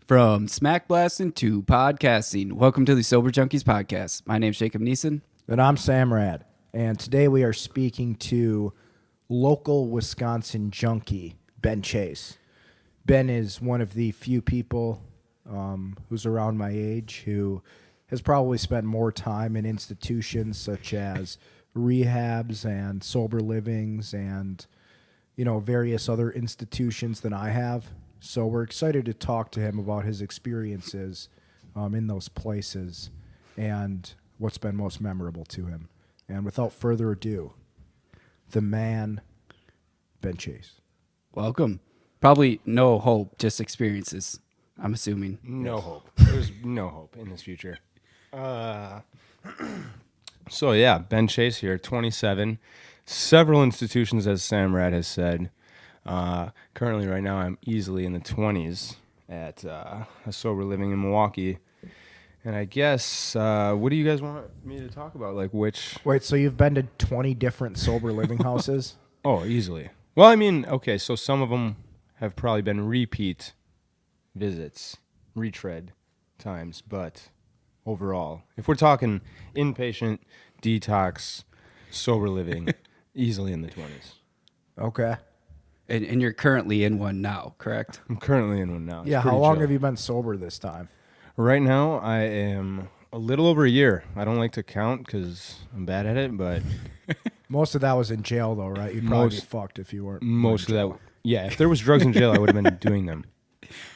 From smack blasting to podcasting, welcome to the Sober Junkies podcast. My name's Jacob Neeson. And I'm Sam Rad. And today we are speaking to local Wisconsin junkie, Ben Chase. Ben is one of the few people who's around my age who has probably spent more time in institutions such as rehabs and sober livings and, various other institutions than I have. So we're excited to talk to him about his experiences in those places and what's been most memorable to him. And without further ado, the man, Ben Chase. Welcome. Probably no hope, just experiences, I'm assuming. No hope. There's no hope in this future. So yeah, Ben Chase here, 27. Several institutions, as Sam Rad has said. Currently, right now, I'm easily in the 20s at a sober living in Milwaukee. And I guess, what do you guys want me to talk about? Like which? Wait, so you've been to 20 different sober living houses? Oh, easily. Well, I mean, okay, so some of them have probably been repeat visits, retread times, but overall, if we're talking inpatient, detox, sober living, easily in the 20s. Okay. And you're currently in one now, correct? I'm currently in one now. Yeah, how long have you been sober this time? Right now, I am a little over a year. I don't like to count because I'm bad at it, but... Most of that was in jail, though, right? You'd probably be fucked if you weren't. Most of that... Yeah, if there was drugs in jail, I would have been doing them.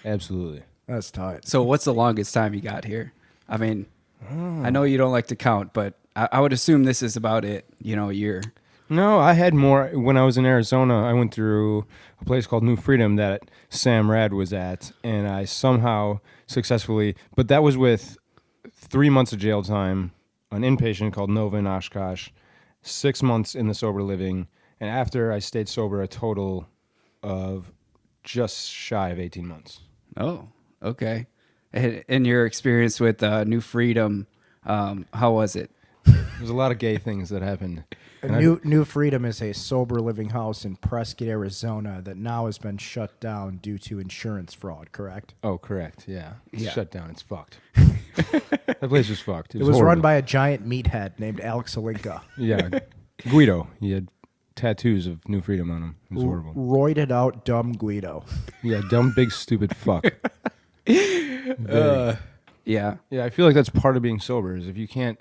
Absolutely. That's tight. So what's the longest time you got here? I mean, I know you don't like to count, but I would assume this is about it, a year. No, I had more. When I was in Arizona, I went through a place called New Freedom that Sam Rad was at, and I somehow successfully, but that was with 3 months of jail time, an inpatient called Nova in Oshkosh, 6 months in the sober living, and after I stayed sober a total of just shy of 18 months. Oh, okay. And your experience with New Freedom, how was it? There's a lot of gay things that happened. New Freedom is a sober living house in Prescott, Arizona that now has been shut down due to insurance fraud, correct? Oh, correct, yeah. It's Yeah. shut down. It's fucked. That place was fucked. It was horrible. run by a giant meathead named Alex Alinka. Yeah, Guido. He had tattoos of New Freedom on him. It was horrible. Roided out dumb Guido. Yeah, dumb, big, stupid fuck. Yeah. Yeah, I feel like that's part of being sober is if you can't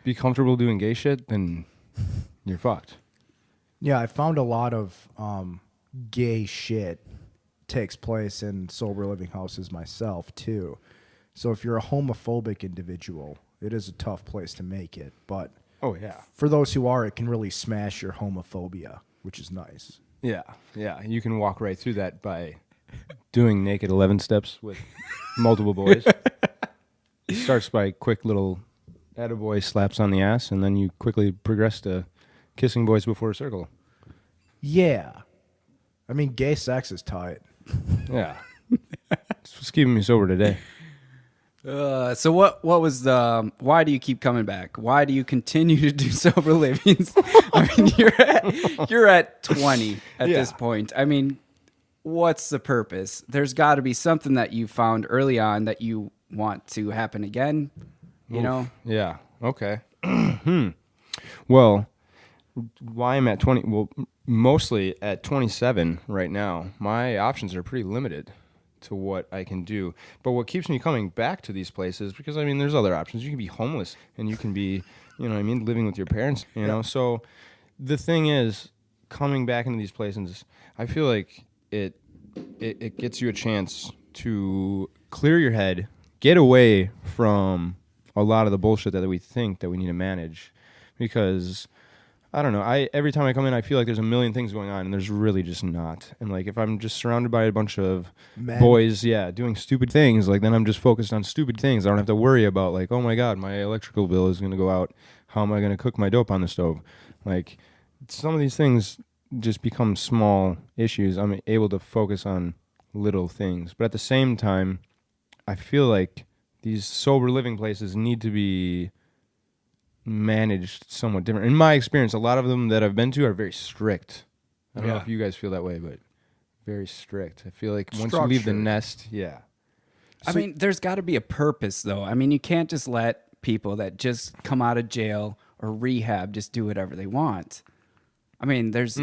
be comfortable doing gay shit, then you're fucked. Yeah, I found a lot of gay shit takes place in sober living houses myself, too. So if you're a homophobic individual, it is a tough place to make it. But Oh, yeah. for those who are, it can really smash your homophobia, which is nice. Yeah. You can walk right through that by doing naked 11 steps with multiple boys. It starts by quick little attaboy slaps on the ass, and then you quickly progress to kissing boys before a circle. Yeah. I mean, gay sex is tight. Yeah. It's what's keeping me sober today. So what was the, why do you keep coming back? Why do you continue to do sober livings? I mean, you're at 20 at this point. I mean, what's the purpose? There's got to be something that you found early on that you want to happen again, you know? Yeah. Okay. Well, why I'm at 20? Well, mostly at 27 right now, my options are pretty limited to what I can do. But what keeps me coming back to these places, because, I mean, there's other options. You can be homeless, and you can be, living with your parents, you know? So the thing is, coming back into these places, I feel like it gets you a chance to clear your head, get away from a lot of the bullshit that we think that we need to manage, because I don't know, every time I come in I feel like there's a million things going on and there's really just not. And like if I'm just surrounded by a bunch of boys doing stupid things, like then I'm just focused on stupid things. I don't have to worry about like, oh my god, my electrical bill is going to go out, how am I going to cook my dope on the stove? Like some of these things just become small issues. I'm able to focus on little things, but at the same time I feel like these sober living places need to be managed somewhat different. In my experience, a lot of them that I've been to are very strict. I don't know if you guys feel that way, but very strict. I feel like once you leave the nest, I mean, there's got to be a purpose, though. I mean, you can't just let people that just come out of jail or rehab just do whatever they want. I mean, there's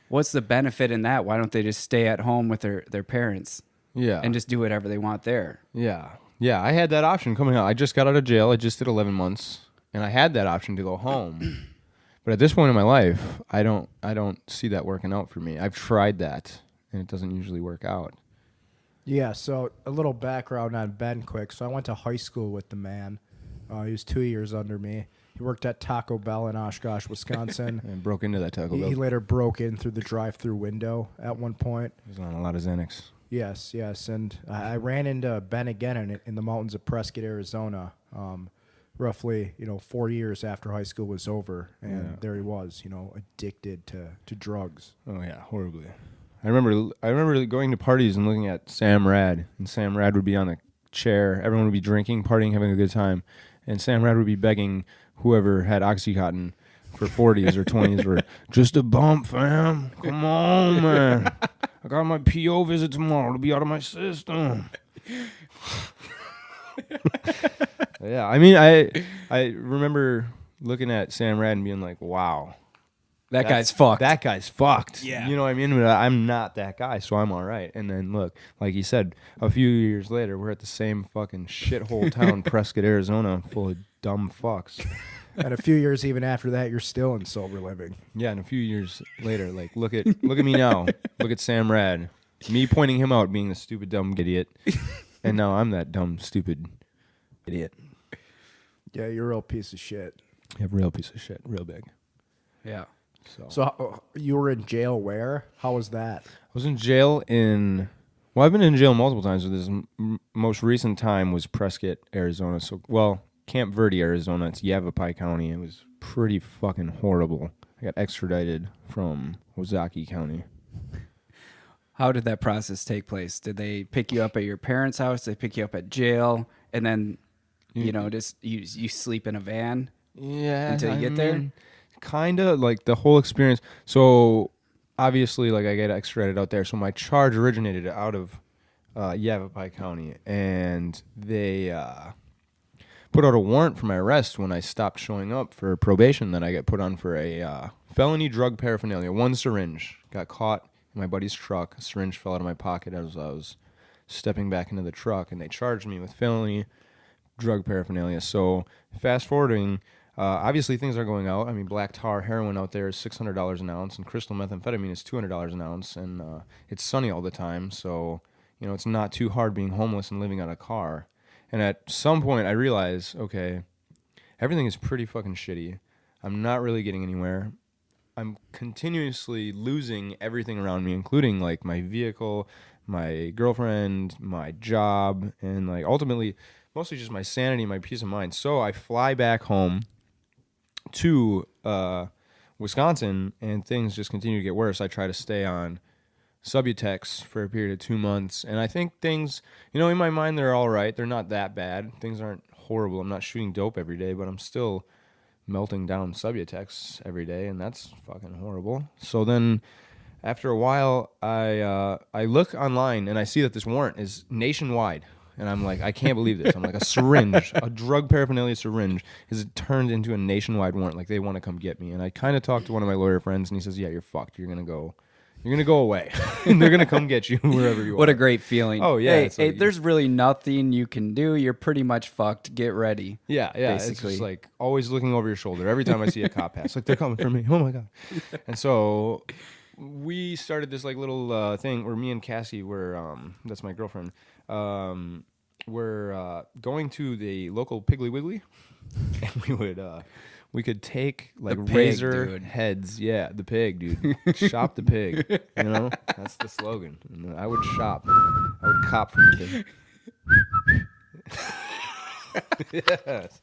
what's the benefit in that? Why don't they just stay at home with their parents? Yeah. And just do whatever they want there. Yeah. Yeah, I had that option coming out. I just got out of jail. I just did 11 months, and I had that option to go home. But at this point in my life, I don't see that working out for me. I've tried that, and it doesn't usually work out. Yeah, so a little background on Ben quick. So I went to high school with the man. He was 2 years under me. He worked at Taco Bell in Oshkosh, Wisconsin. And broke into that Taco Bell. He later broke in through the drive-through window at one point. He was on a lot of Xanax. Yes. And I ran into Ben again in the mountains of Prescott, Arizona, roughly 4 years after high school was over. And there he was, addicted to drugs. Oh, yeah, horribly. I remember going to parties and looking at Sam Rad, and Sam Rad would be on the chair. Everyone would be drinking, partying, having a good time, and Sam Rad would be begging whoever had Oxycontin for 40s or 20s or just a bump, fam. Come on, man. I got my PO visit tomorrow to be out of my system. Yeah, I mean, I remember looking at Sam Rad and being like, wow. That guy's fucked. That guy's fucked. Yeah. You know what I mean? But I'm not that guy, so I'm all right. And then look, like he said, a few years later, we're at the same fucking shithole town, Prescott, Arizona, full of dumb fucks. And a few years even after that, you're still in sober living. Yeah, and a few years later, like look at me now. Look at Sam Rad. Me pointing him out being the stupid dumb idiot. And now I'm that dumb stupid idiot. Yeah, you're a real piece of shit. Yeah, real piece of shit, real big. Yeah. So you were in jail where? How was that? I was in jail well, I've been in jail multiple times, but this most recent time was Prescott, Arizona. So, Camp Verde, Arizona. It's Yavapai County. It was pretty fucking horrible. I got extradited from Ozaukee County. How did that process take place? Did they pick you up at your parents' house? Did they pick you up at jail? And then, just you sleep in a van until you get there? Kind of like the whole experience. So obviously, like I get extradited out there. So my charge originated out of Yavapai County, and they put out a warrant for my arrest when I stopped showing up for probation. Then I got put on for a felony drug paraphernalia. One syringe got caught in my buddy's truck. A syringe fell out of my pocket as I was stepping back into the truck, and they charged me with felony drug paraphernalia. So fast forwarding. Obviously, things are going out. I mean, black tar heroin out there is $600 an ounce, and crystal methamphetamine is $200 an ounce, and it's sunny all the time, so it's not too hard being homeless and living out of a car. And at some point, I realized, okay, everything is pretty fucking shitty. I'm not really getting anywhere. I'm continuously losing everything around me, including like my vehicle, my girlfriend, my job, and like ultimately, mostly just my sanity, my peace of mind. So I fly back home to Wisconsin, and things just continue to get worse. I try to stay on Subutex for a period of 2 months, and I think things, in my mind, they're all right. They're not that bad. Things aren't horrible. I'm not shooting dope every day, but I'm still melting down Subutex every day, and that's fucking horrible. So then, after a while, I look online, and I see that this warrant is nationwide. And I'm like, I can't believe this. I'm like, a syringe, a drug paraphernalia syringe, is turned into a nationwide warrant. Like, they want to come get me. And I kind of talked to one of my lawyer friends, and he says, yeah, you're fucked. You're going to go away. And they're going to come get you wherever you are. What a great feeling. Oh, yeah. Hey, there's really nothing you can do. You're pretty much fucked. Get ready. Yeah. Basically. It's just like always looking over your shoulder every time I see a cop pass. Like, they're coming for me. Oh, my God. And so we started this like little thing where me and Cassie were, that's my girlfriend, we're going to the local Piggly Wiggly, and we could take like pig, razor dude. heads. Yeah, the pig, dude. Shop the pig. That's the slogan. And I would shop. I would cop from the pig. Yes.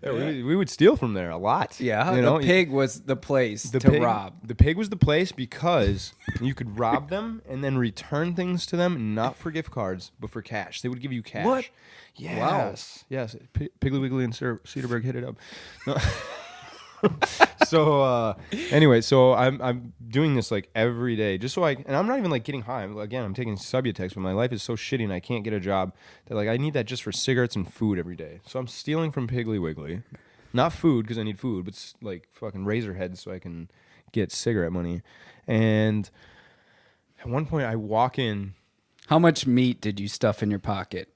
Yeah, we would steal from there a lot. Yeah, the pig was the place to rob. The pig was the place because you could rob them and then return things to them, not for gift cards, but for cash. They would give you cash. What? Yes. Wow. Yes. Piggly Wiggly and Cedarburg hit it up. No. So anyway, so I'm doing this like every day, just so and I'm not even like getting high. Again, I'm taking Subutex, but my life is so shitty and I can't get a job that like I need that just for cigarettes and food every day. So I'm stealing from Piggly Wiggly, not food because I need food, but like fucking razor heads so I can get cigarette money. And at one point, I walk in. How much meat did you stuff in your pocket?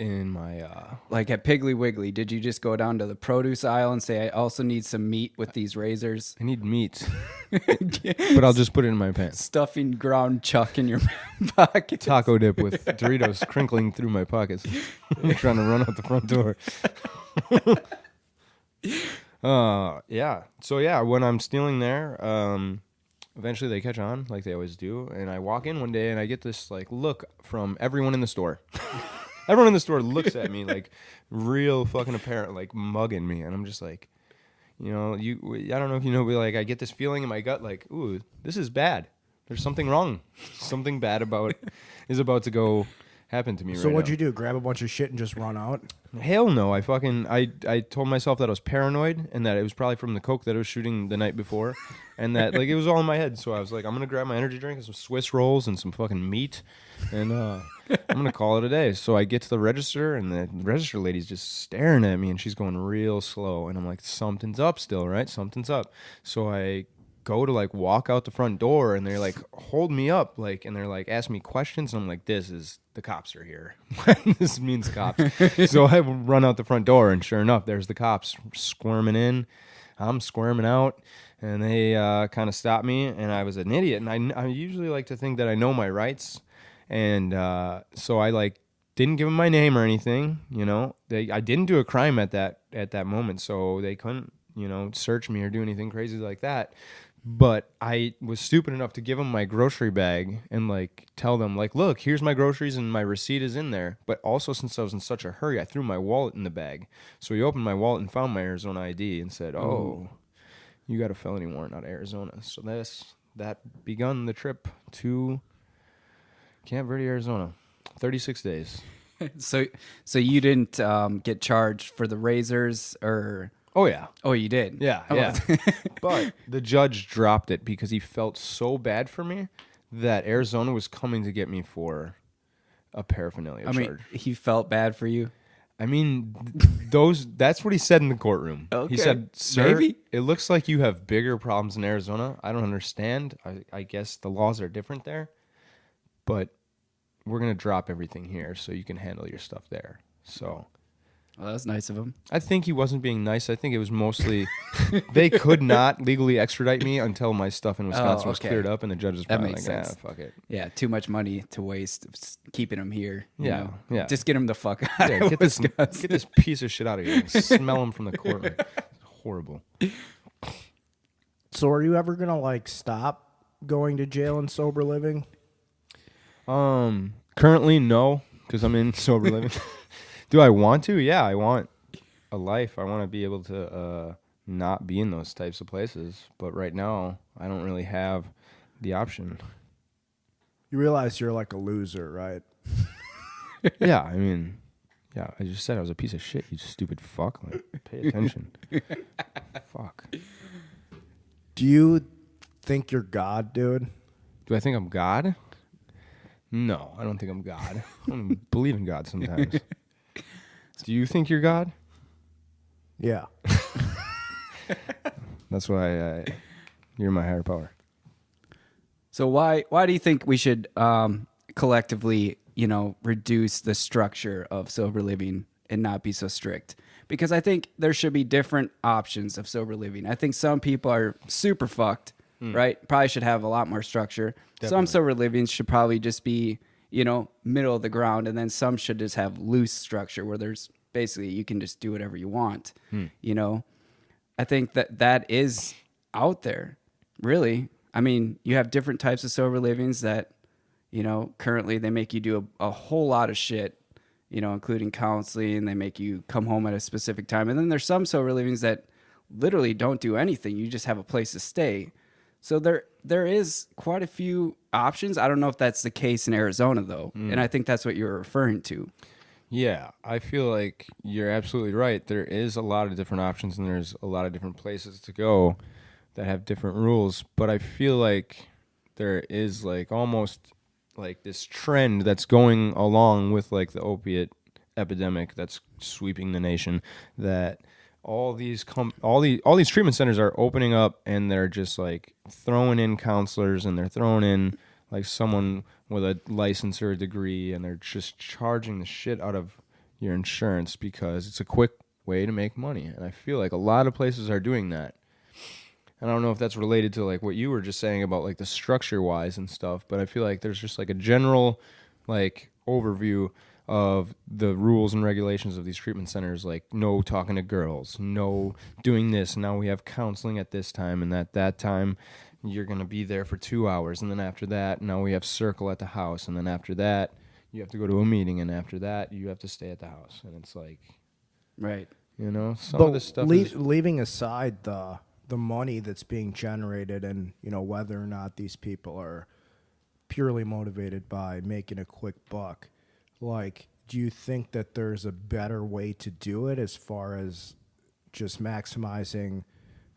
In my like at Piggly Wiggly, did you just go down to the produce aisle and say, I also need some meat with these razors? I need meat, but I'll just put it in my pants. Stuffing ground chuck in your pocket. Taco dip with Doritos crinkling through my pockets. I'm trying to run out the front door. Yeah. So yeah, when I'm stealing there, eventually they catch on like they always do, and I walk in one day and I get this like look from everyone in the store. Everyone in the store looks at me like real fucking apparent, like mugging me. And I'm just like, you know, I don't know if you know, but like I get this feeling in my gut like, ooh, this is bad. There's something wrong. Something bad is about to go happen to me right now. So what'd you do? Grab a bunch of shit and just run out? Hell no. I told myself that I was paranoid and that it was probably from the coke that I was shooting the night before. And that like it was all in my head. So I was like, I'm going to grab my energy drink and some Swiss rolls and some fucking meat. And I'm going to call it a day. So I get to the register and the register lady's just staring at me and she's going real slow. And I'm like, something's up still, right? Something's up. So I go to like walk out the front door and they're like, hold me up. Like, and they're like, ask me questions. And I'm like, the cops are here. This means cops. So I run out the front door and sure enough, there's the cops squirming in. I'm squirming out. And they kind of stopped me, and I was an idiot. And I usually like to think that I know my rights, and so I like didn't give them my name or anything. You know, I didn't do a crime at that moment, so they couldn't search me or do anything crazy like that. But I was stupid enough to give them my grocery bag and like tell them like, look, here's my groceries and my receipt is in there. But also since I was in such a hurry, I threw my wallet in the bag. So he opened my wallet and found my Arizona ID and said, oh. You got a felony warrant out of Arizona. So that begun the trip to Camp Verde, Arizona. 36 days. So you didn't get charged for the razors or... Oh, yeah. Oh, you did? Yeah, yeah. But the judge dropped it because he felt so bad for me that Arizona was coming to get me for a paraphernalia charge. I mean, he felt bad for you? I mean, that's what he said in the courtroom. Okay. He said, sir, Maybe. It looks like you have bigger problems in Arizona. I don't understand. I guess the laws are different there. But we're going to drop everything here so you can handle your stuff there. So... Well, that's nice of him. I think he wasn't being nice. I think it was mostly they could not legally extradite me until my stuff in Wisconsin was cleared up, and the judge was probably like, sense. Fuck it. Yeah, too much money to waste keeping him here. You know? Yeah. Just get him the fuck out of Get this piece of shit out of here and smell him from the courtroom. It's horrible. So are you ever going to like stop going to jail and sober living? Currently, no, because I'm in sober living. Do I want to? Yeah, I want a life. I want to be able to not be in those types of places. But right now, I don't really have the option. You realize you're like a loser, right? Yeah, I mean, yeah, I just said I was a piece of shit, you stupid fuck. Like, pay attention. Fuck. Do you think you're God, dude? Do I think I'm God? No, I don't think I'm God. I don't believe in God sometimes. Do you think you're God? Yeah. That's why you're my higher power. So why do you think we should collectively, reduce the structure of sober living and not be so strict? Because I think there should be different options of sober living. I think some people are super fucked, right? Probably should have a lot more structure. Definitely. Some sober livings should probably just be middle of the ground, and then some should just have loose structure where there's basically you can just do whatever you want. I think that is out there, really. I mean, you have different types of sober livings that, currently they make you do a whole lot of shit, including counseling. They make you come home at a specific time. And then there's some sober livings that literally don't do anything. You just have a place to stay. So there is quite a few options. I don't know if that's the case in Arizona, though. And I think that's what you're referring to. Yeah, I feel like you're absolutely right. There is a lot of different options and there's a lot of different places to go that have different rules, but I feel like there is like almost like this trend that's going along with like the opiate epidemic that's sweeping the nation, that all these treatment centers are opening up and they're just like throwing in counselors and they're throwing in like someone with a license or a degree, and they're just charging the shit out of your insurance because it's a quick way to make money. And I feel like a lot of places are doing that. And I don't know if that's related to like what you were just saying about like the structure wise and stuff, but I feel like there's just like a general like overview of the rules and regulations of these treatment centers, like no talking to girls, no doing this. Now we have counseling at this time, and at that time you're going to be there for 2 hours, and then after that now we have circle at the house, and then after that you have to go to a meeting, and after that you have to stay at the house. And it's like, Right. you know, some But of this stuff is leaving aside the money that's being generated, and whether or not these people are purely motivated by making a quick buck, like, do you think that there's a better way to do it as far as just maximizing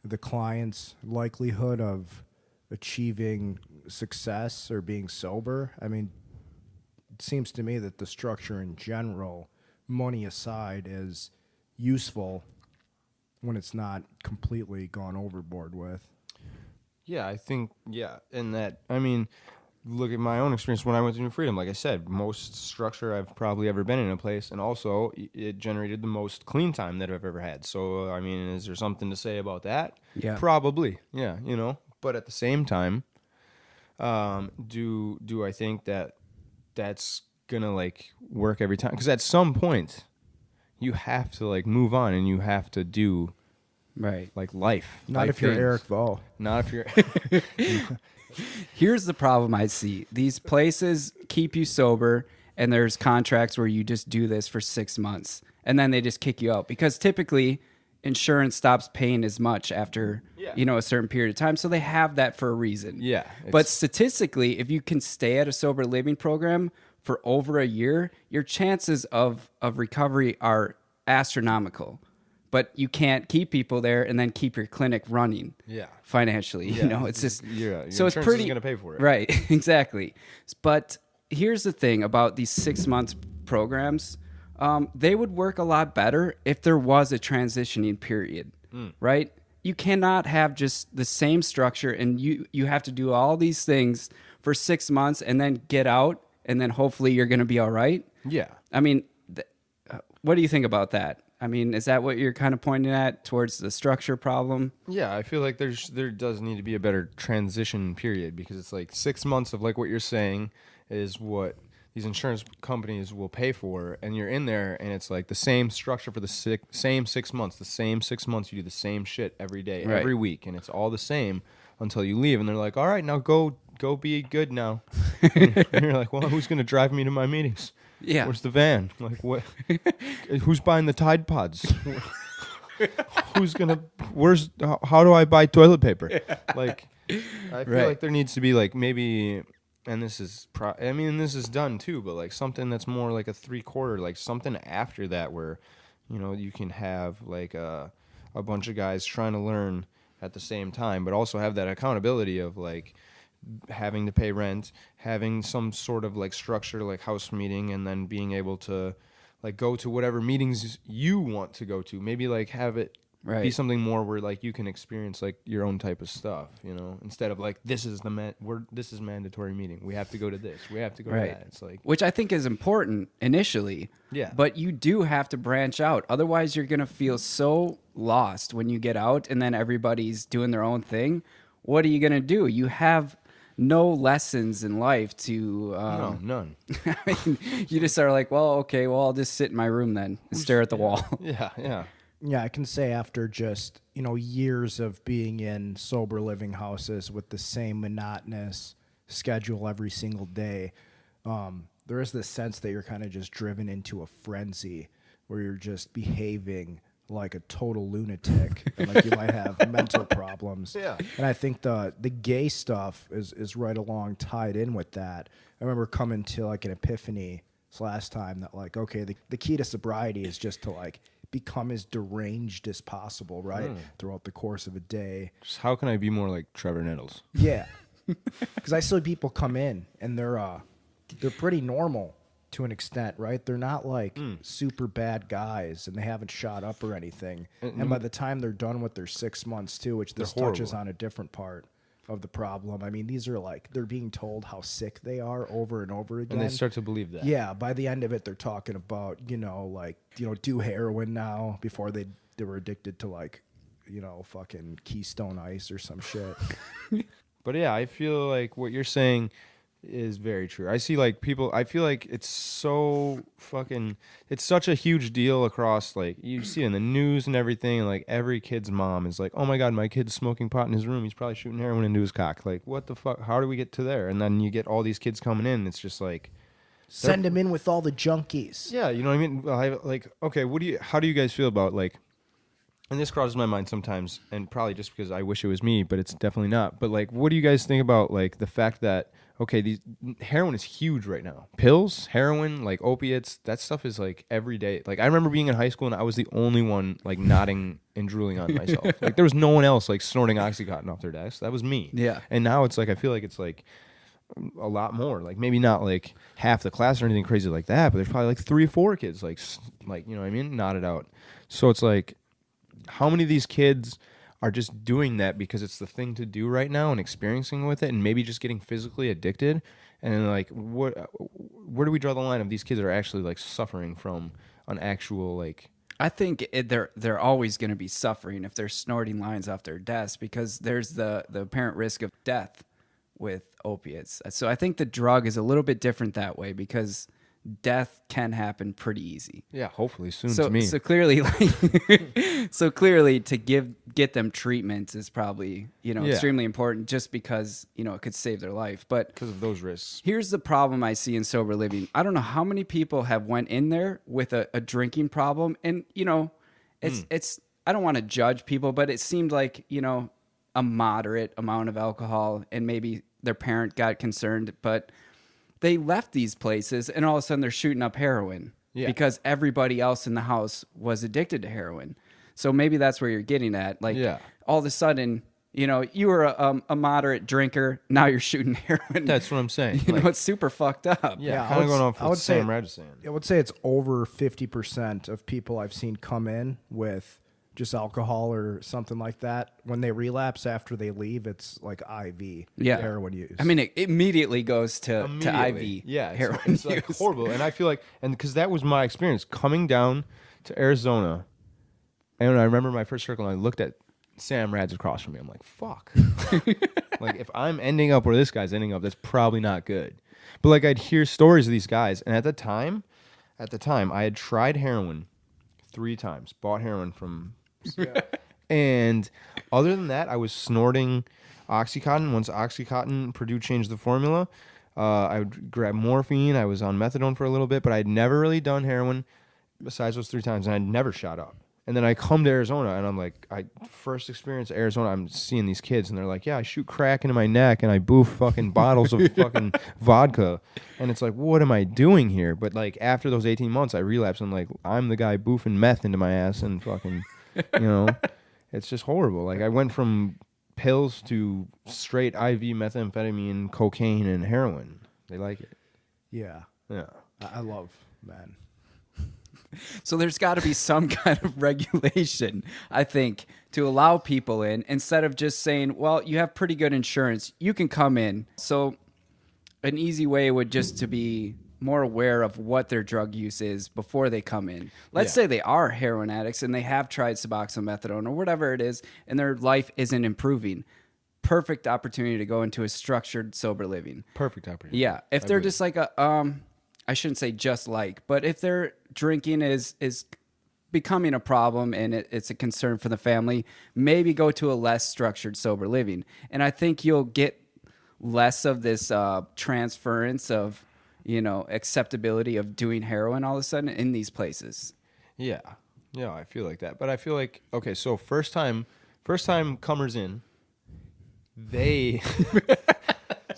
the client's likelihood of achieving success or being sober? I mean, it seems to me that the structure in general, money aside, is useful when it's not completely gone overboard with. Yeah, I think, yeah. And that, I mean, look at my own experience when I went to New Freedom. Like I said, most structure I've probably ever been in a place, and also it generated the most clean time that I've ever had. So, I mean, is there something to say about that? Yeah. Probably, yeah, But at the same time, do I think that that's going to, like, work every time? Because at some point, you have to, like, move on, and you have to do, Right. like, life. Not if you're Eric Vo. Not if you're... Here's the problem I see. These places keep you sober, and there's contracts where you just do this for 6 months, and then they just kick you out. Because typically, insurance stops paying as much after, a certain period of time. So they have that for a reason. Yeah. But statistically, if you can stay at a sober living program for over a year, your chances of recovery are astronomical. But you can't keep people there and then keep your clinic running financially. Yeah. It's just your so it's insurance pretty isn't going to pay for it. Right, exactly. But here's the thing about these 6 month programs. They would work a lot better if there was a transitioning period, right? You cannot have just the same structure and you have to do all these things for 6 months and then get out and then hopefully you're going to be all right. Yeah. I mean, what do you think about that? I mean, is that what you're kind of pointing at towards the structure problem? Yeah, I feel like there does need to be a better transition period, because it's like 6 months of like what you're saying is what these insurance companies will pay for, and you're in there and it's like the same structure for the same 6 months. The same 6 months you do the same shit every day, Right. every week, and it's all the same until you leave, and they're like, all right, now go be good now. And you're like, well, who's going to drive me to my meetings? Yeah. Where's the van? Like, what? Who's buying the Tide Pods? How do I buy toilet paper? Like, I feel like there needs to be like maybe, and this is this is done too, but like something that's more like a 3/4, like something after that where, you can have like a bunch of guys trying to learn at the same time, but also have that accountability of like having to pay rent, having some sort of like structure, like house meeting, and then being able to like go to whatever meetings you want to go to. Maybe like have it be something more where like you can experience like your own type of stuff, instead of like this is mandatory meeting. We have to go to this. We have to go to that. It's like, which I think is important initially. Yeah. But you do have to branch out. Otherwise, you're going to feel so lost when you get out and then everybody's doing their own thing. What are you going to do? You have no lessons in life to... no, none. I mean, you just are like, well, okay, well, I'll just sit in my room then and stare at the wall. Yeah. Yeah, I can say after just, years of being in sober living houses with the same monotonous schedule every single day, there is this sense that you're kind of just driven into a frenzy where you're just behaving like a total lunatic and like you might have mental problems. Yeah. And I think the gay stuff is right along tied in with that. I remember coming to like an epiphany last time that like, okay, the key to sobriety is just to like become as deranged as possible, right? Throughout the course of a day. Just how can I be more like Trevor Nettles? Yeah. Because I see people come in and they're pretty normal to an extent, right? They're not like super bad guys and they haven't shot up or anything. And by the time they're done with their 6 months too, which this touches on a different part of the problem. I mean, these are like, they're being told how sick they are over and over again. And they start to believe that. Yeah. By the end of it, they're talking about, do heroin now. Before they were addicted to like, fucking Keystone Ice or some shit. But yeah, I feel like what you're saying is very true. I see like people, I feel like it's so fucking, it's such a huge deal across, like you see it in the news and everything, and like every kid's mom is like, oh my God, my kid's smoking pot in his room, he's probably shooting heroin into his cock. Like what the fuck, how do we get to there? And then you get all these kids coming in, and it's just like, send them in with all the junkies. Yeah, you know what I mean? Like, okay, how do you guys feel about like, and this crosses my mind sometimes, and probably just because I wish it was me, but it's definitely not. But like, what do you guys think about like the fact that, okay, these heroin is huge right now. Pills, heroin, like opiates, that stuff is like every day. Like I remember being in high school and I was the only one like nodding and drooling on myself. Like there was no one else like snorting Oxycontin off their desk. That was me. Yeah. And now it's like, I feel like it's like a lot more. Like maybe not like half the class or anything crazy like that, but there's probably like 3 or 4 kids like you know what I mean, nodded out. So it's like, how many of these kids are just doing that because it's the thing to do right now and experiencing with it, and maybe just getting physically addicted? And then like, where do we draw the line of these kids that are actually like suffering from an actual like? I think they're always going to be suffering if they're snorting lines off their desk, because there's the apparent risk of death with opiates. So I think the drug is a little bit different that way, because death can happen pretty easy. Yeah, hopefully soon to me. So clearly, to get them treatment is probably extremely important, just because it could save their life. But because of those risks, here's the problem I see in sober living. I don't know how many people have went in there with a drinking problem, and it's I don't want to judge people, but it seemed like a moderate amount of alcohol, and maybe their parent got concerned, but they left these places and all of a sudden they're shooting up heroin because everybody else in the house was addicted to heroin. So maybe that's where you're getting at. Like all of a sudden, you were a moderate drinker. Now you're shooting heroin. That's what I'm saying. It's super fucked up. Yeah, kind of going off what Sam Rad is saying. I would say it's over 50% of people I've seen come in with just alcohol or something like that. When they relapse after they leave, it's like IV heroin use. I mean, it immediately goes to IV heroin it's like horrible. And I feel like, and because that was my experience coming down to Arizona, and I remember my first circle, and I looked at Sam Rad's across from me. I'm like, fuck. Like, if I'm ending up where this guy's ending up, that's probably not good. But like, I'd hear stories of these guys, and at the time, I had tried heroin 3 times, bought heroin from... And other than that, I was snorting Oxycontin. Once Oxycontin, Purdue changed the formula. I would grab morphine. I was on methadone for a little bit, but I'd never really done heroin besides those 3 times, and I'd never shot up. And then I come to Arizona, and I'm like, I first experience Arizona, I'm seeing these kids, and they're like, yeah, I shoot crack into my neck, and I boof fucking bottles of fucking vodka. And it's like, what am I doing here? But like, after those 18 months, I relapsed, and like, I'm the guy boofing meth into my ass and fucking... it's just horrible. Like I went from pills to straight IV methamphetamine, cocaine, and heroin. They like it. Yeah. I love, man. So there's got to be some kind of regulation, I think, to allow people in, instead of just saying, well, you have pretty good insurance, you can come in. So an easy way would just to be more aware of what their drug use is before they come in. Let's say they are heroin addicts and they have tried Suboxone, methadone, or whatever it is, and their life isn't improving. Perfect opportunity to go into a structured sober living. Perfect opportunity. Yeah. If they're just like I shouldn't say just like, but if their drinking is becoming a problem and it's a concern for the family, maybe go to a less structured sober living. And I think you'll get less of this transference of acceptability of doing heroin all of a sudden in these places. Yeah, I feel like that. But I feel like, okay, so first time comers in, they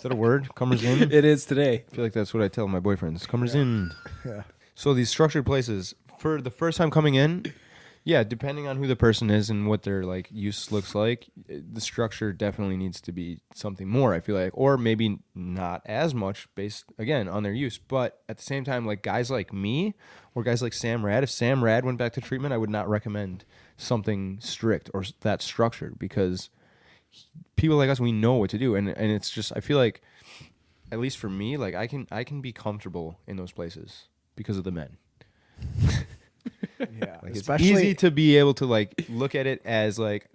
that a word? Comers in? It is today. I feel like that's what I tell my boyfriends. Comers in. Yeah. So these structured places, for the first time coming in, yeah, depending on who the person is and what their like use looks like, the structure definitely needs to be something more, I feel like, or maybe not as much based again on their use. But at the same time, like guys like me or guys like Sam Rad, if Sam Rad went back to treatment, I would not recommend something strict or that structured, because people like us, we know what to do, and it's just, I feel like, at least for me, like I can be comfortable in those places because of the men. Yeah, Like especially it's easy to be able to like look at it as like,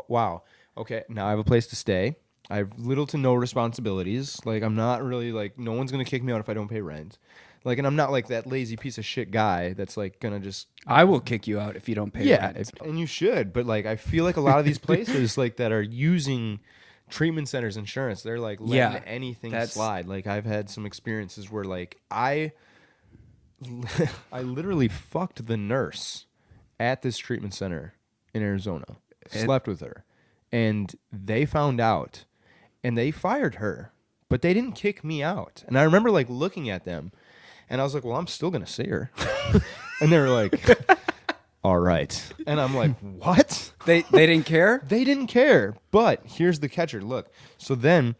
wow, okay, now I have a place to stay. I have little to no responsibilities. Like I'm not really like, no one's gonna kick me out if I don't pay rent. Like, and I'm not like that lazy piece of shit guy that's like gonna just. I will kick you out if you don't pay rent. And you should. But like, I feel like a lot of these places like that are using treatment centers insurance. They're like letting anything slide. Like I've had some experiences where like I literally fucked the nurse at this treatment center in Arizona. Slept with her. And they found out and they fired her. But they didn't kick me out. And I remember like looking at them and I was like, well, I'm still going to see her. And they were like, all right. And I'm like, what? They didn't care? They didn't care. But here's the catcher. Look. So then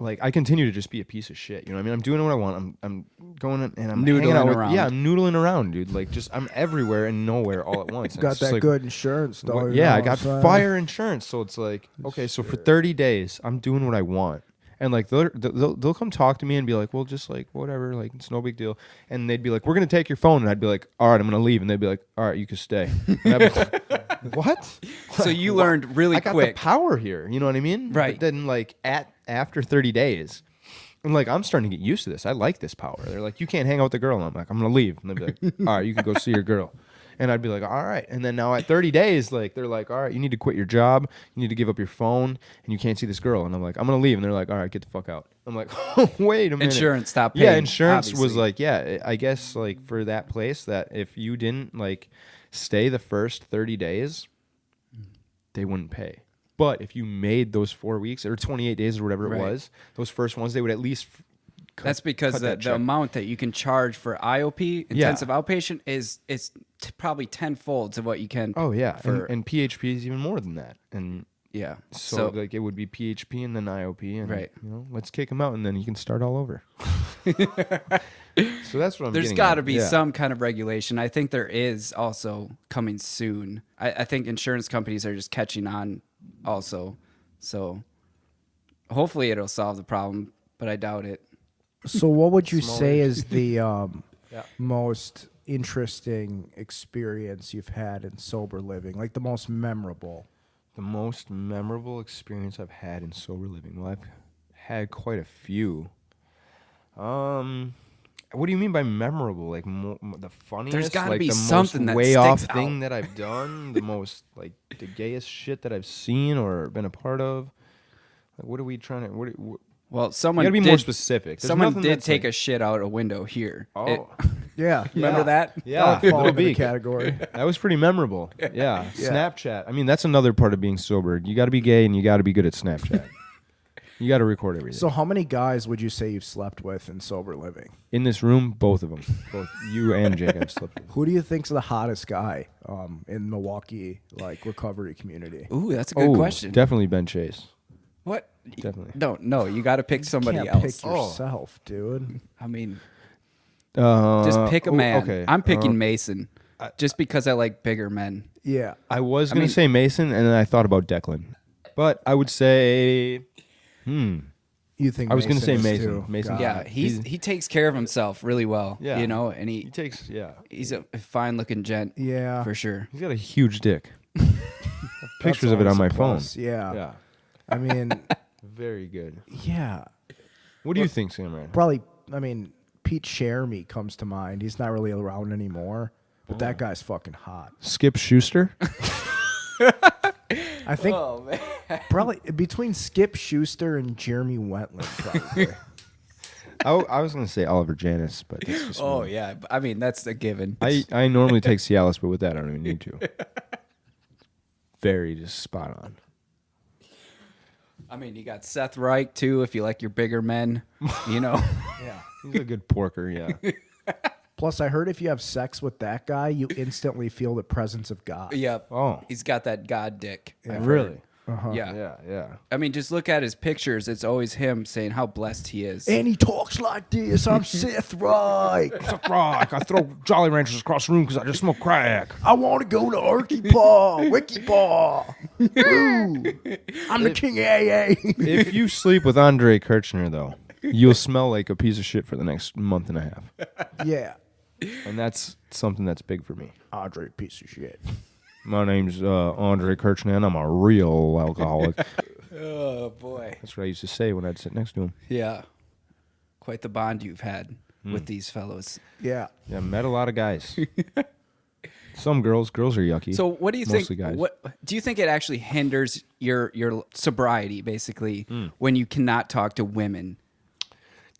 like I continue to just be a piece of shit. You know what I mean? I'm doing what I want. I'm going and I'm noodling hanging out around. I'm noodling around, dude. Like just I'm everywhere and nowhere all at once. got that like, good insurance, though. yeah, I got fire insurance. So it's like, okay, so for 30 days, I'm doing what I want. And like they'll come talk to me and be like, well, just like whatever, like it's no big deal. And they'd be like, we're gonna take your phone, and I'd be like, all right, I'm gonna leave. And they'd be like, all right, you can stay. And I'd be like, what? So you learned really I got quick. the power here. You know what I mean? Right. But then like after 30 days, I'm like, I'm starting to get used to this. I like this power. They're like, you can't hang out with the girl. And I'm like, I'm gonna leave. And they'd be like, all right, you can go see your girl. And I'd be like, all right. And then now at 30 days, like they're like, all right, you need to quit your job. You need to give up your phone, and you can't see this girl. And I'm like, I'm gonna leave. And they're like, all right, get the fuck out. I'm like, oh, wait a minute. Insurance stopped paying. Yeah, insurance obviously. was like, yeah, I guess like for that place that if you didn't like stay the first 30 days, they wouldn't pay. But if you made those 4 weeks or 28 days or whatever it was, those first ones, they would at least. That's because the amount that you can charge for IOP, intensive outpatient, is probably tenfold to what you can. Oh yeah, for, and PHP is even more than that. And yeah, so like it would be PHP and then IOP, and right. You know, let's kick them out and then you can start all over. So that's what I'm. There's got to be some kind of regulation. I think there is also coming soon. I think insurance companies are just catching on also. So hopefully it'll solve the problem, but I doubt it. So what would you say is the most interesting experience you've had in sober living? Like the most memorable? The most memorable experience I've had in sober living? Well, I've had quite a few. What do you mean by memorable? Like the funniest? There's got to like be the something most that way sticks off out. thing that I've done? The most like the gayest shit that I've seen or been a part of? Like, what are we trying to? Well, someone you gotta be more specific. There's someone nothing did that's take like, a shit out a window here. Yeah. Remember that? Yeah, That would fall Little into the Beak. category. That was pretty memorable. Yeah. Snapchat. I mean, that's another part of being sober. You got to be gay and you got to be good at Snapchat. You got to record everything. So how many guys would you say you've slept with in sober living? In this room, both of them. Both you and Jake I've slept with. Who do you think's the hottest guy in Milwaukee, like recovery community? Ooh, that's a good question. Definitely Ben Chase. What? Definitely. No, you got to pick somebody Can't else. pick yourself, dude. I mean, just pick a man. Okay. I'm picking Mason, just because I like bigger men. Yeah. I was going to say Mason, and then I thought about Declan. But I would say, You think I was going to say is Mason. too? Mason. God. Yeah, he takes care of himself really well. Yeah. You know, and He takes, he's a fine looking gent. Yeah. For sure. He's got a huge dick. Pictures of it on my phone. Yeah. Yeah. I mean, Very good. yeah. What do you think, Sam Ryan? Probably, I mean, Pete Chermy comes to mind. He's not really around anymore, but that guy's fucking hot. Skip Schuster? I think Oh man. probably between Skip Schuster and Jeremy Wentland, probably. I was going to say Oliver Janis, but that's just Oh me. yeah. I mean, that's a given. I normally take Cialis, but with that, I don't even need to. Very just spot on. I mean, you got Seth Reich too. If you like your bigger men, you know. Yeah. He's a good porker, yeah. Plus, I heard if you have sex with that guy, you instantly feel the presence of God. Yep. Oh. He's got that God dick. Yeah. I've Really? heard. Uh-huh. Yeah. Yeah, yeah. I mean, just look at his pictures. It's always him saying how blessed he is. And he talks like this. I'm Seth Reich. Rock. I throw Jolly Ranchers across the room because I just smoke crack. I want to go to Arky Paw, Wiki Paw. Ooh, I'm the king of AA. If you sleep with Andre Kirchner, though, you'll smell like a piece of shit for the next month and a half. Yeah. And that's something that's big for me. Andre, piece of shit. My name's Andre Kirchner, and I'm a real alcoholic. Oh, boy. That's what I used to say when I'd sit next to him. Yeah. Quite the bond you've had with these fellows. Yeah. Yeah, met a lot of guys. Some girls are yucky. So what do you Mostly think? guys. What do you think it actually hinders your sobriety, basically, when you cannot talk to women?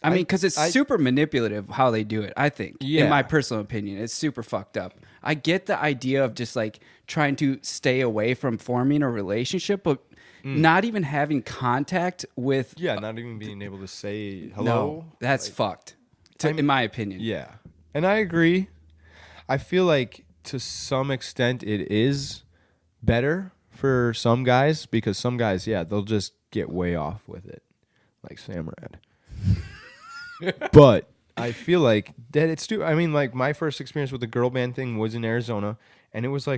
I mean, because it's super manipulative how they do it, I think. Yeah. In my personal opinion, it's super fucked up. I get the idea of just like trying to stay away from forming a relationship, but not even having contact with. Yeah, not even being able to say hello. No, that's fucked, in my opinion. Yeah. And I agree. I feel like to some extent it is better for some guys because some guys, yeah, they'll just get way off with it, like Samrad. But I feel like that it's too. I mean, like my first experience with the girl band thing was in Arizona, and it was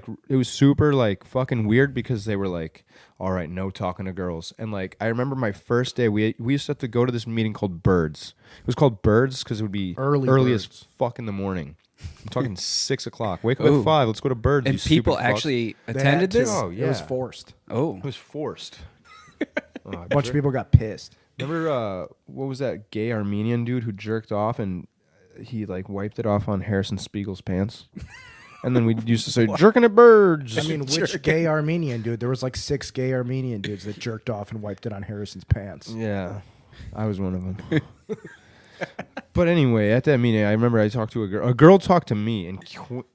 super like fucking weird because they were like, all right, no talking to girls, and like I remember my first day we used to have to go to this meeting called Birds. It was called Birds because it would be early as fuck in the morning. I'm talking 6 o'clock. Wake up at 5. Let's go to Birds. And people actually attended this? Oh, yeah. It was forced. Oh. It was forced. A bunch of people got pissed. Remember, what was that gay Armenian dude who jerked off and he like wiped it off on Harrison Spiegel's pants? And then we used to say, jerking at Birds. I mean, which gay Armenian dude? There was like 6 gay Armenian dudes that jerked off and wiped it on Harrison's pants. Yeah, I was one of them. But anyway, at that meeting, I remember I talked to a girl. A girl talked to me, and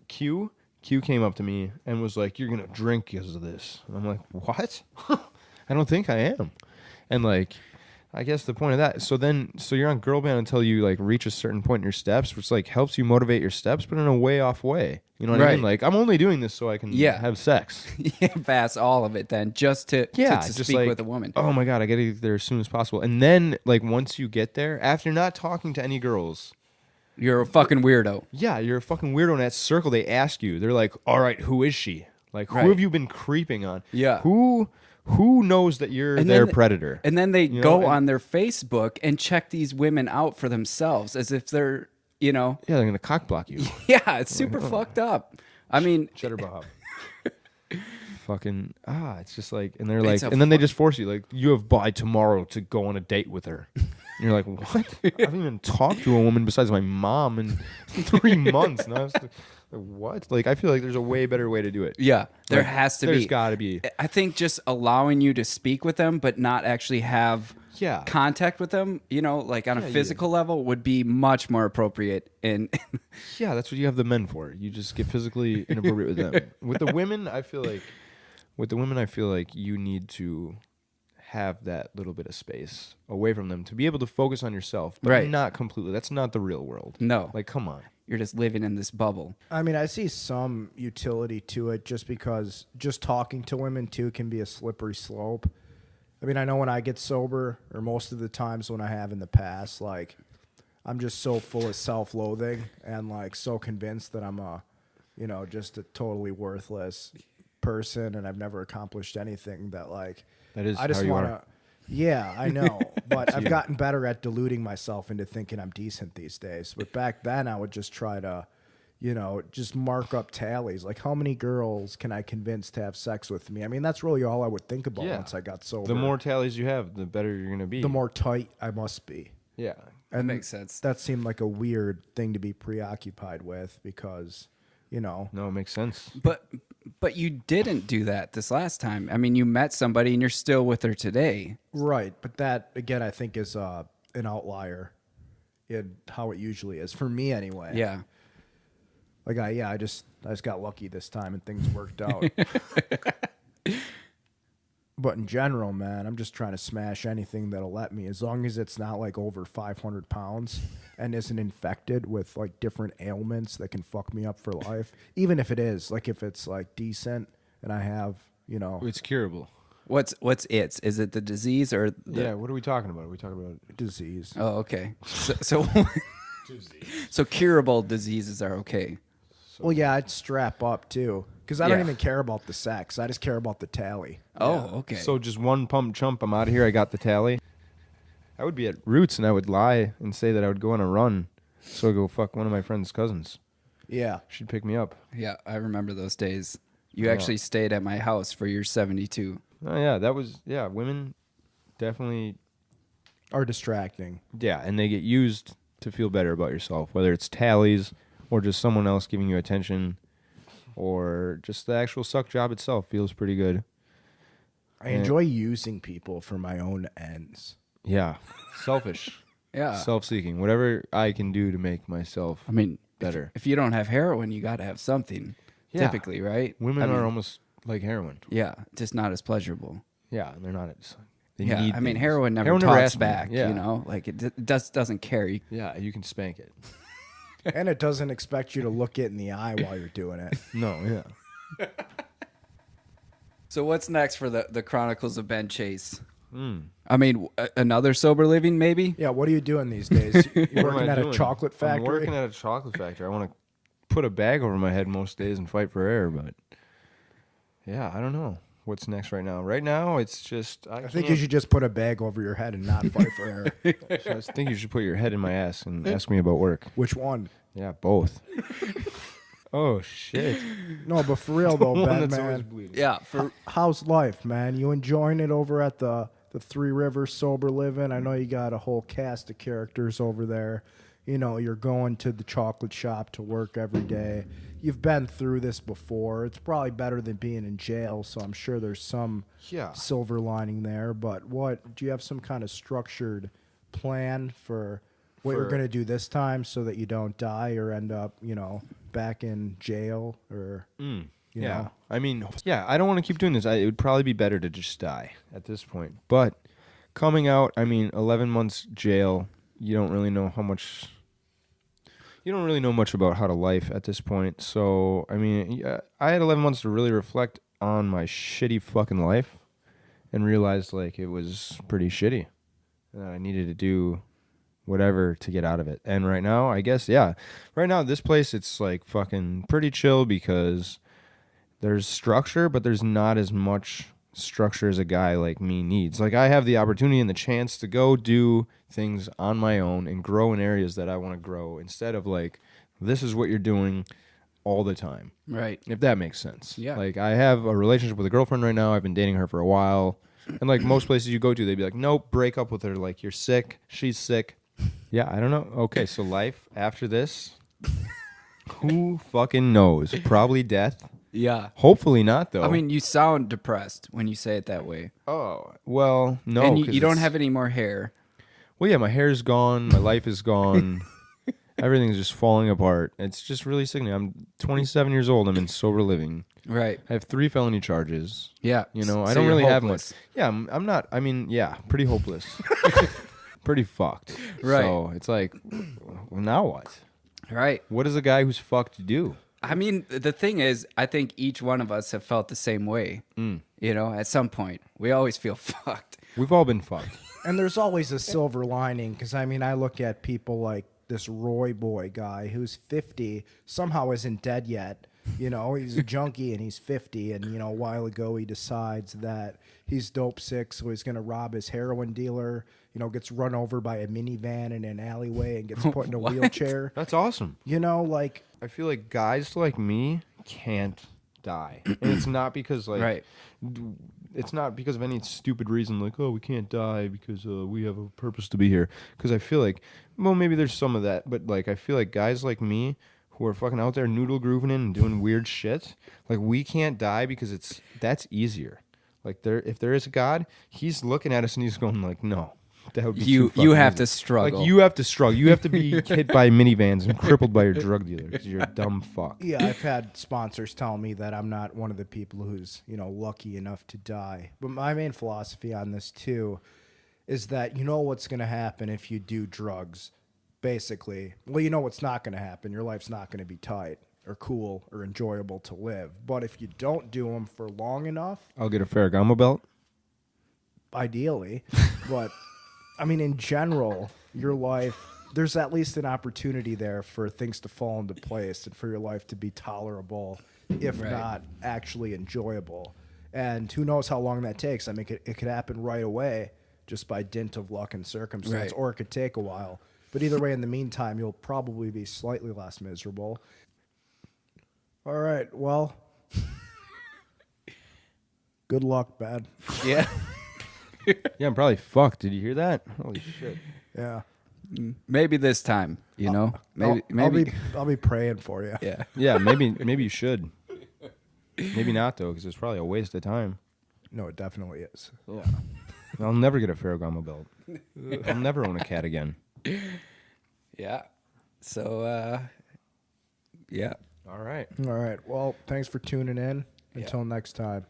Q came up to me and was like, "You're gonna drink because of this." And I'm like, "What? I don't think I am." And like, I guess the point of that. So you're on girl band until you like reach a certain point in your steps, which like helps you motivate your steps, but in a way off way. You know what I mean? Like, I'm only doing this so I can have sex. Yeah, pass all of it then, just to speak like, with a woman. Oh my God, I gotta get there as soon as possible. And then, like, once you get there, after not talking to any girls, you're a fucking weirdo. Yeah, you're a fucking weirdo in that circle. They ask you, they're like, all right, who is she? Like, who have you been creeping on? Yeah. Who knows that you're their predator? And then they go on their Facebook and check these women out for themselves as if they're, you know. Yeah, they're going to cock block you. Yeah, it's super fucked up. I mean. Cheddar Bob. Fucking, it's just like, and they're like, and then they just force you, like, you have by tomorrow to go on a date with her. And you're like, what? I haven't even talked to a woman besides my mom in 3 months. And I was like, what? Like, I feel like there's a way better way to do it. Yeah, there has to be. There's got to be. I think just allowing you to speak with them, but not actually have contact with them, you know, like on a physical level would be much more appropriate. And yeah, that's what you have the men for. You just get physically inappropriate with them. With the women, I feel like you need to have that little bit of space away from them to be able to focus on yourself, but not completely. That's not the real world. No. Like, come on. You're just living in this bubble. I mean, I see some utility to it just because just talking to women, too, can be a slippery slope. I mean, I know when I get sober, or most of the times when I have in the past, like, I'm just so full of self-loathing and, like, so convinced that I'm just a totally worthless person and I've never accomplished anything that, like, that is I just how you want are. to. Yeah, I know, but I've gotten better at deluding myself into thinking I'm decent these days. But back then, I would just try to, just mark up tallies. Like, how many girls can I convince to have sex with me? I mean, that's really all I would think about once I got sober. The more tallies you have, the better you're going to be. The more tight I must be. Yeah. That makes sense. That seemed like a weird thing to be preoccupied with because, No, it makes sense. But you didn't do that this last time. I mean, you met somebody and you're still with her today. Right, but that, again, I think is an outlier in how it usually is, for me anyway. Yeah. Like, I just got lucky this time and things worked out. But in general, man, I'm just trying to smash anything that'll let me, as long as it's not like over 500 pounds and isn't infected with like different ailments that can fuck me up for life. Even if it is, like if it's like decent and I have, you know, It's curable. What's it? Is it the disease or the... Yeah, what are we talking about? Are we talking about disease. Oh, okay. So curable diseases are okay. Well, yeah, I'd strap up too, because I don't Yeah. even care about the sex. I just care about the tally. Oh, okay. So just one pump chump, I'm out of here, I got the tally. I would be at Roots and I would lie and say that I would go on a run. So I go fuck one of my friend's cousins. Yeah. She'd pick me up. Yeah, I remember those days. You actually stayed at my house for your 72. Oh yeah, that was women definitely Are distracting. and they get used to feel better about yourself, whether it's tallies or just someone else giving you attention or just the actual suck job itself feels pretty good. I enjoy using people for my own ends. Yeah. Selfish. Yeah. Self-seeking. Whatever I can do to make myself I mean, better. if you don't have heroin, you got to have something. Yeah. Typically, right? Women I mean, are almost like heroin. Yeah, just not as pleasurable. Yeah, and they're not. They Yeah, need I mean, things. heroin never Heroin talks asks me. back. Yeah. You know, like it doesn't carry. Yeah, you can spank it. And it doesn't expect you to look it in the eye while you're doing it. No, yeah. So what's next for the Chronicles of Ben Chase? I mean, another sober living, maybe. Yeah, what are you doing these days? You're What am working I at a doing? chocolate factory? I'm working at a chocolate factory. I want to put a bag over my head most days and fight for air, but yeah, I don't know what's next right now. Right now, it's just I think you should just put a bag over your head and not fight for air. I think you should put your head in my ass and ask me about work. Which one? Yeah, both. Oh shit! No, but for real though, One Ben, that's always man. bleeding. Yeah, for How's life, man? You enjoying it over at the Three Rivers Sober Living? I know you got a whole cast of characters over there. You know, you're going to the chocolate shop to work every day. You've been through this before. It's probably better than being in jail, so I'm sure there's some silver lining there. But what, do you have some kind of structured plan for what you're going to do this time so that you don't die or end up, you know, back in jail or... You know? I mean, I don't want to keep doing this. It would probably be better to just die at this point. But coming out, I mean, 11 months jail, you don't really know much about how to life at this point. So, I mean, I had 11 months to really reflect on my shitty fucking life and realized, like, it was pretty shitty. And I needed to do whatever to get out of it. And right now, I guess, right now, this place, it's, like, fucking pretty chill because... there's structure, but there's not as much structure as a guy like me needs. Like, I have the opportunity and the chance to go do things on my own and grow in areas that I want to grow instead of, like, this is what you're doing all the time. right. If that makes sense. Yeah. Like, I have a relationship with a girlfriend right now. I've been dating her for a while. And, like, most places you go to, they'd be like, nope, break up with her. Like, you're sick. She's sick. Yeah, I don't know. Okay, so life after this, who fucking knows? Probably death. Yeah. Hopefully not, though. I mean, you sound depressed when you say it that way. oh, well, no. and you 'cause don't it's- have any more hair. Well, yeah, my hair's gone. My life is gone. Everything's just falling apart. It's just really sickening. I'm 27 years old. I'm in sober living. Right. I have 3 felony charges. Yeah. You know, I So don't you're really have hopeless. much. Yeah, I'm not. I mean, yeah, pretty hopeless. Pretty fucked. Right. So it's like, well, now what? Right. What does a guy who's fucked do? I mean, the thing is, I think each one of us have felt the same way. You know, at some point, we always feel fucked. We've all been fucked. And there's always a silver lining, because, I mean, I look at people like this Roy Boy guy who's 50, somehow isn't dead yet. You know, he's a junkie and he's 50, and, you know, a while ago he decides that he's dope sick, so he's going to rob his heroin dealer, you know, gets run over by a minivan in an alleyway and gets put in a wheelchair. That's awesome. You know, like... I feel like guys like me can't die. And it's not because, like... Right. It's not because of any stupid reason, like, oh, we can't die because we have a purpose to be here. Because I feel like, well, maybe there's some of that, but, like, I feel like guys like me who are fucking out there noodle grooving in and doing weird shit, like, we can't die because that's easier. Like, if there is a God, he's looking at us and he's going, like, no, That would be You too fucking have easy. to struggle. Like, you have to struggle. You have to be hit by minivans and crippled by your drug dealer because you're a dumb fuck. Yeah, I've had sponsors tell me that I'm not one of the people who's, lucky enough to die. But my main philosophy on this, too, is that you know what's going to happen if you do drugs, basically. Well, you know what's not going to happen. Your life's not going to be tight or cool or enjoyable to live. But if you don't do them for long enough, I'll get a Ferragamo belt. ideally, but I mean, in general, your life, there's at least an opportunity there for things to fall into place and for your life to be tolerable, if Right. not actually enjoyable. And who knows how long that takes? I mean, it could happen right away just by dint of luck and circumstance, Right. or it could take a while. But either way, in the meantime, you'll probably be slightly less miserable. All right, well, good luck, Ben. Yeah. Yeah, I'm probably fucked. Did you hear that? Holy shit. Yeah. Maybe this time, maybe. I'll be praying for you. Yeah. Yeah, maybe you should. Maybe not, though, because it's probably a waste of time. No, it definitely is. Yeah. I'll never get a Ferragamo belt. I'll never own a cat again. Yeah. So, yeah. All right. All right. Well, thanks for tuning in. Until next time.